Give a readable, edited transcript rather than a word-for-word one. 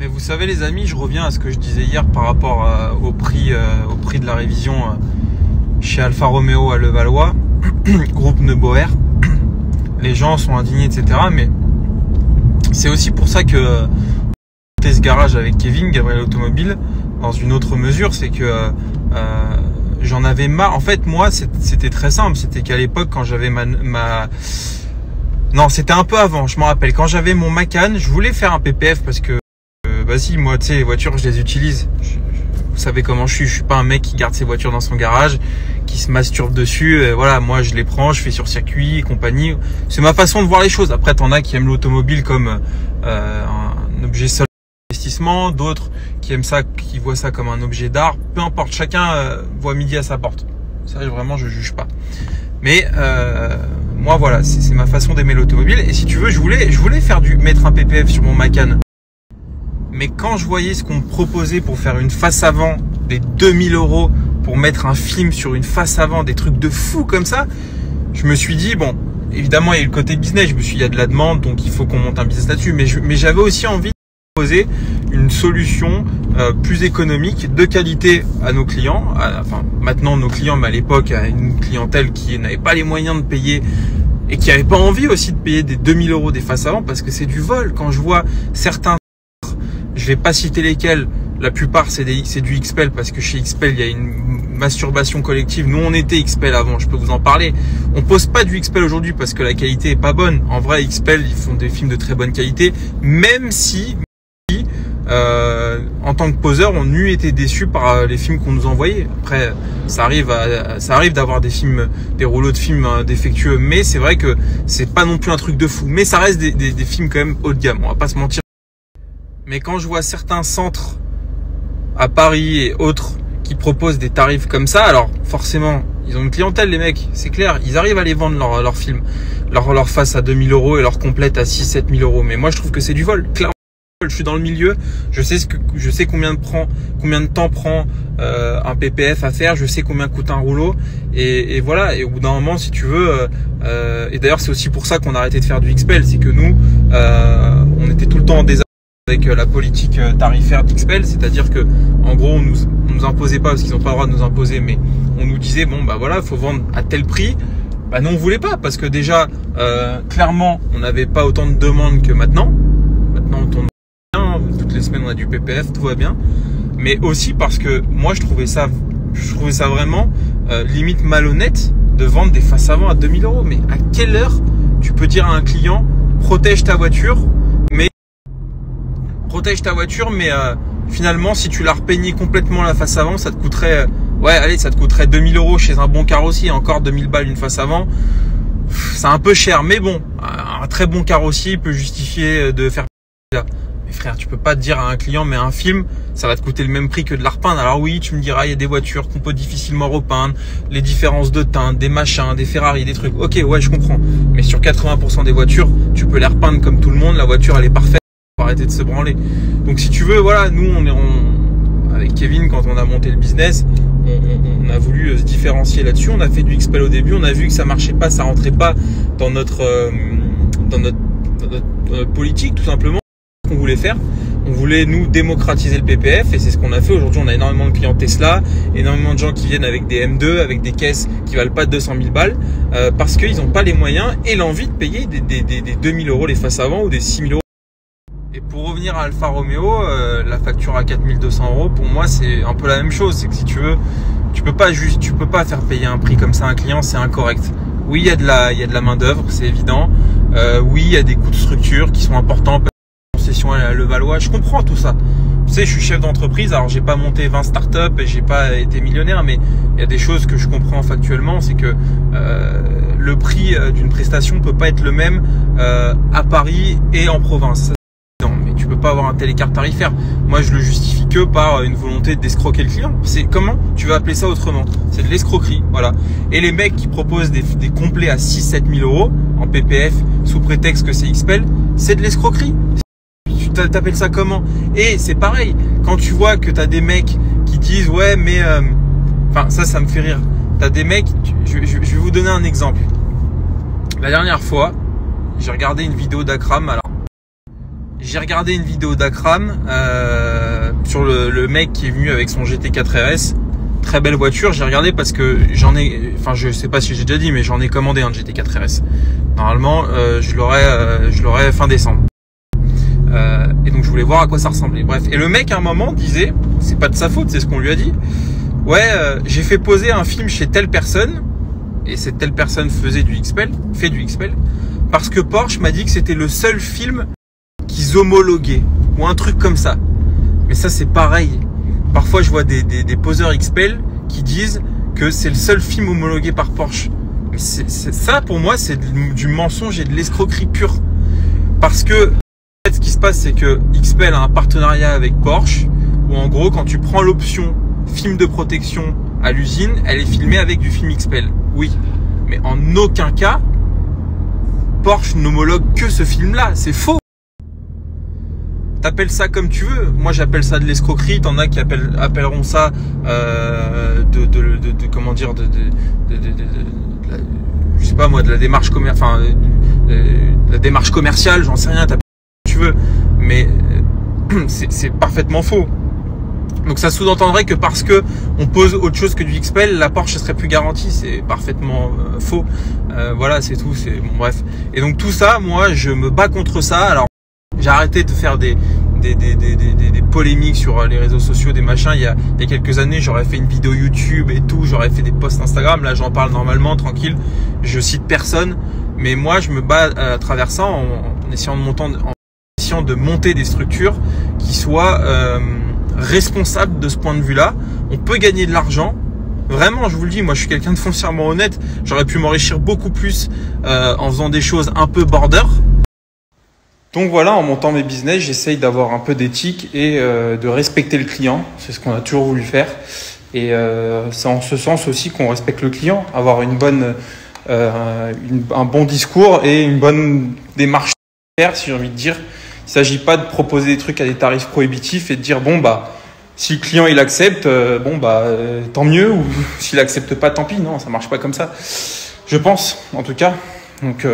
Mais vous savez les amis, je reviens à ce que je disais hier par rapport au prix de la révision chez Alfa Romeo à Levallois, groupe Neuboer. Les gens sont indignés, etc. Mais c'est aussi pour ça que ce garage avec Kevin, Gabriel Automobile, dans une autre mesure, c'est que j'en avais marre. En fait, moi, c'était très simple. C'était qu'à l'époque, quand j'avais Non, c'était un peu avant, je me rappelle. Quand j'avais mon Macan, je voulais faire un PPF parce que, vas-y, moi, tu sais, les voitures, je les utilise. Vous savez comment je suis pas un mec qui garde ses voitures dans son garage, qui se masturbe dessus. Et voilà, moi, je les prends, je fais sur circuit et compagnie. C'est ma façon de voir les choses. Après, t'en as qui aiment l'automobile comme un objet seul d'investissement, d'autres qui aiment ça, qui voient ça comme un objet d'art. Peu importe, chacun voit midi à sa porte. Ça, vraiment, je juge pas. Mais moi, voilà, c'est ma façon d'aimer l'automobile. Et si tu veux, je voulais mettre un PPF sur mon Macan. Mais quand je voyais ce qu'on me proposait pour faire une face avant, des 2000 € pour mettre un film sur une face avant, des trucs de fou comme ça, je me suis dit, bon, évidemment, il y a eu le côté business. Je me suis dit, il y a de la demande, donc il faut qu'on monte un business là-dessus. Mais j'avais aussi envie de proposer une solution plus économique, de qualité à nos clients. Enfin, maintenant, nos clients, mais à l'époque, à une clientèle qui n'avait pas les moyens de payer et qui n'avait pas envie aussi de payer des 2000 € des faces avant parce que c'est du vol. Quand je vois certains, je vais pas citer lesquels, la plupart c'est du XPEL parce que chez XPEL il y a une masturbation collective. Nous on était XPEL avant, je peux vous en parler. On pose pas du XPEL aujourd'hui parce que la qualité est pas bonne. En vrai, XPEL ils font des films de très bonne qualité, même si en tant que poseur, on eût été déçus par les films qu'on nous envoyait. Après, ça arrive d'avoir des rouleaux de films défectueux, mais c'est vrai que c'est pas non plus un truc de fou. Mais ça reste des films quand même haut de gamme, on va pas se mentir. Mais quand je vois certains centres à Paris et autres qui proposent des tarifs comme ça, alors forcément, ils ont une clientèle les mecs, c'est clair. Ils arrivent à les vendre leurs films, leur face à 2000 € et leur complète à 6-7 000 €. Mais moi, je trouve que c'est du vol, clairement. Je suis dans le milieu, je sais combien de temps prend un PPF à faire, je sais combien coûte un rouleau et voilà. Et au bout d'un moment, si tu veux, et d'ailleurs c'est aussi pour ça qu'on a arrêté de faire du XPEL, c'est que nous, on était tout le temps en désaccord avec la politique tarifaire d'XPEL, c'est-à-dire que en gros on nous imposait pas parce qu'ils n'ont pas le droit de nous imposer, mais on nous disait bon bah voilà, faut vendre à tel prix. Bah non, on voulait pas parce que déjà clairement on n'avait pas autant de demandes que maintenant. Maintenant on tourne bien, toutes les semaines on a du PPF, tout va bien. Mais aussi parce que moi je trouvais ça vraiment limite malhonnête de vendre des faces avant à 2000 €. Mais à quelle heure tu peux dire à un client protège ta voiture, mais finalement si tu la repeignais complètement la face avant, ça te coûterait ça te coûterait 2000 € chez un bon carrossier, encore 2000 balles une face avant. C'est un peu cher, mais bon, un très bon carrossier peut justifier de faire là. Mais frère, tu peux pas te dire à un client, mais un film, ça va te coûter le même prix que de la repeindre. Alors oui, tu me diras, il y a des voitures qu'on peut difficilement repeindre, les différences de teinte, des machins, des Ferrari, des trucs. Ok, ouais, je comprends. Mais sur 80% des voitures, tu peux les repeindre comme tout le monde. La voiture, elle est parfaite. Faut arrêter de se branler. Donc si tu veux, voilà, nous, avec Kevin, quand on a monté le business, on a voulu se différencier là-dessus. On a fait du XPEL au début. On a vu que ça marchait pas, ça rentrait pas dans notre politique, tout simplement. Qu'on voulait faire, on voulait nous démocratiser le PPF et c'est ce qu'on a fait. Aujourd'hui on a énormément de clients Tesla, énormément de gens qui viennent avec des M2, avec des caisses qui valent pas 200 000 balles parce qu'ils n'ont pas les moyens et l'envie de payer des 2000 € les faces avant ou des 6000 €. Et pour revenir à Alfa Romeo, la facture à 4200 € pour moi c'est un peu la même chose. C'est que si tu veux, tu peux pas faire payer un prix comme ça à un client, c'est incorrect. Oui, il y a de la main d'œuvre, c'est évident. Oui, il y a des coûts de structure qui sont importants. À Levallois, je comprends tout ça. Tu sais, je suis chef d'entreprise, alors j'ai pas monté 20 startups et j'ai pas été millionnaire, mais il y a des choses que je comprends factuellement, c'est que le prix d'une prestation peut pas être le même à Paris et en province. Non, mais tu peux pas avoir un tel écart tarifaire. Moi, je le justifie que par une volonté d'escroquer le client. C'est comment tu vas appeler ça autrement? C'est de l'escroquerie, voilà. Et les mecs qui proposent des complets à 6-7 000 € en PPF sous prétexte que c'est XPEL, c'est de l'escroquerie. T'appelles ça comment? Et c'est pareil, quand tu vois que t'as des mecs qui disent ouais mais enfin ça me fait rire. T'as des mecs, je vais vous donner un exemple. La dernière fois j'ai regardé une vidéo d'Akram. Alors j'ai regardé une vidéo d'Akram sur le mec qui est venu avec son GT4 RS. Très belle voiture. J'ai regardé parce que je sais pas si j'ai déjà dit, mais j'en ai commandé un GT4 RS. Normalement, je l'aurai fin décembre. Et donc je voulais voir à quoi ça ressemblait. Bref, et le mec à un moment disait, c'est pas de sa faute, c'est ce qu'on lui a dit. Ouais, j'ai fait poser un film chez telle personne, et cette telle personne fait du XPEL, parce que Porsche m'a dit que c'était le seul film qu'ils homologuaient, ou un truc comme ça. Mais ça c'est pareil. Parfois je vois des poseurs XPEL qui disent que c'est le seul film homologué par Porsche. Mais ça pour moi c'est du mensonge et de l'escroquerie pure. Parce que en fait, ce qui se passe, c'est que XPEL a un partenariat avec Porsche, où en gros, quand tu prends l'option film de protection à l'usine, elle est filmée avec du film XPEL. Oui, mais en aucun cas, Porsche n'homologue que ce film-là. C'est faux. T'appelles ça comme tu veux. Moi, j'appelle ça de l'escroquerie. T'en as qui appelleront ça comment dire, je sais pas moi, de la démarche commerciale. La démarche commerciale, j'en sais rien. Tu veux, mais c'est parfaitement faux. Donc ça sous-entendrait que parce que on pose autre chose que du XPEL, la Porsche serait plus garantie. C'est parfaitement faux. Voilà, c'est tout. C'est bon, bref. Et donc tout ça, moi, je me bats contre ça. Alors j'ai arrêté de faire des polémiques sur les réseaux sociaux, des machins. Il y a quelques années, j'aurais fait une vidéo YouTube et tout. J'aurais fait des posts Instagram. Là, j'en parle normalement, tranquille. Je cite personne. Mais moi, je me bats à travers ça en essayant de monter des structures qui soient responsables de ce point de vue-là. On peut gagner de l'argent. Vraiment, je vous le dis, moi je suis quelqu'un de foncièrement honnête. J'aurais pu m'enrichir beaucoup plus en faisant des choses un peu border. Donc voilà, en montant mes business, j'essaye d'avoir un peu d'éthique et de respecter le client. C'est ce qu'on a toujours voulu faire. Et c'est en ce sens aussi qu'on respecte le client. Avoir un bon discours et une bonne démarche, si j'ai envie de dire. Il ne s'agit pas de proposer des trucs à des tarifs prohibitifs et de dire bon bah si le client il accepte, tant mieux, ou s'il accepte pas, tant pis. Non, ça marche pas comme ça. Je pense en tout cas. Donc